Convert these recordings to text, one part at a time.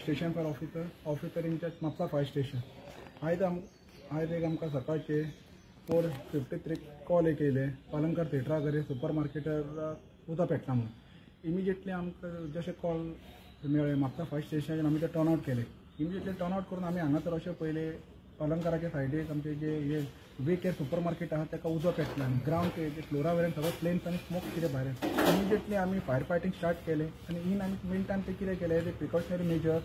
Station for officer incharge Mapusa fire station आयज एक आमकां सकाळचे 4:53 कॉल एक येयले पालनकर थिएटरा कडेन सुपर मार्केटार उदक पेटना म्हणून इमिजिएटली आमकां जशें कॉल मेळ्ळे म्हापसा फायर स्टेशनाचेर आमी ते टर्न आउट केले इमिजिएटली टर्न आउट करून आमी हांगा तर अशें पयले पालनकाराच्या सायडीक आमचे जे वे केअर सुपर मार्केट आहा ताका उदक पेटना आनी ग्रावंड जे फ्लोरा वयल्यान सगळो फ्लेम्स आनी स्मोक कितें भायर इमिजिएटली आमी फायर फायटींग स्टार्ट केलें आनी इन आमी मेन टायम ते कितें केलें ते प्रिकॉशनरी मेजर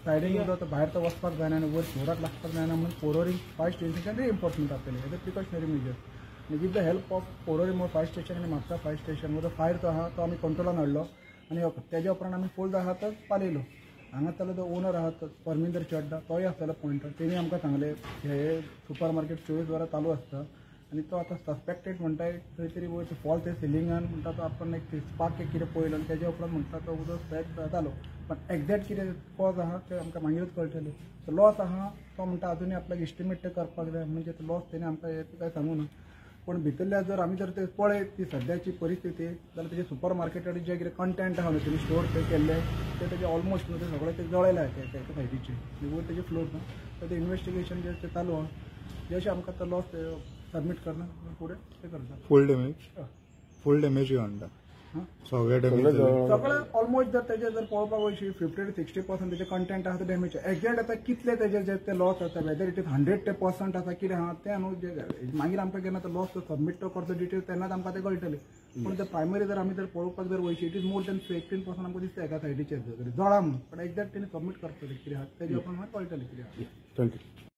सायडीन उदक भायर तो वचपाक जायना आनी वयर फ्लोराक लागपाक जायना म्हणून पोरोरींग फायर स्टेशन रिइन्फोर्समेंट आसतलें एज अ प्रिकॉशनरी मेजर आनी विथ द हेल्प ऑफ पोरोरी मोर फायर स्टेशन आनी म्हापसा फायर स्टेशन जो फायर जो आहा तो आमी कंट्रोलान हाडलो आनी तेज्या उपरांत आमी फूल जो आहा तो पालयलो हांगासरलो जो ओनर आहा तो परमिंदर चड्डा तोय आसतलो पॉयंटर तेणी आमकां सांगलें हे सुपर मार्केट 24 वरां चालू आसता आनी तो आतां सस्पेक्टेड म्हणटाय खंय तरी वयर फॉल ते सिलिंगान म्हणटा तो आपण एक स्पार्क एक कितें पळयलो आनी तेज्या उपरांत म्हणटा तो उदक स्प्रेड जालो पण एक्झॅक्ट कितें कॉज आहा तें आमकां मागीरच कळटलें तो लॉस आहा तो म्हणटा अजुनूय आपल्याक एस्टिमेट ते करपाक जाय म्हणजे तो लॉस तेणी आमकां काय सांगूं ना पण भितरल्या जर आमी जर ते पळयत ती सद्याची परिस्थिती जाल्यार तेजे सुपर मार्केटाचे जे कितें कंटेंट आहा न्हू तेणी स्टोर ते केल्ले ते तेजे ऑलमोस्ट न्हू ते सगळे ते जळयल्या त्या सायडीचे वयर तेजे फ्लोर ना तर ते इन्वेस्टिगेशन जे चालू आहा जशें आमकां तो लॉस सबमीट करना फुडें ते करता फूल डॅमेज म्हणटा सगळे डॅमेज सगळे ऑलमोस्ट जर तेजे जर पळोवपाक वयशी 50 to 60% तेजे कंटेंट आहा ते डॅमेज एक्झॅक्ट आतां कितले तेजे जे ते लॉस आसा वेदर इट इज 100% आसा कितें आहा तें न्हू मागीर आमकां केन्ना तो लॉस सबमीट तो करता डिटेल्स तेन्नाच आमकां ते कळटले पूण ते प्रायमरी जर आमी जर पळोवपाक जर वयशी इट इज मोर दॅन 15% आमकां दिसता एका सायडीचेर जळा म्हणून पण एक्झॅक्ट तेणी सबमीट करतले कितें आहा तेजे उपरांत कळटलें कितें आहा. थँक्यू.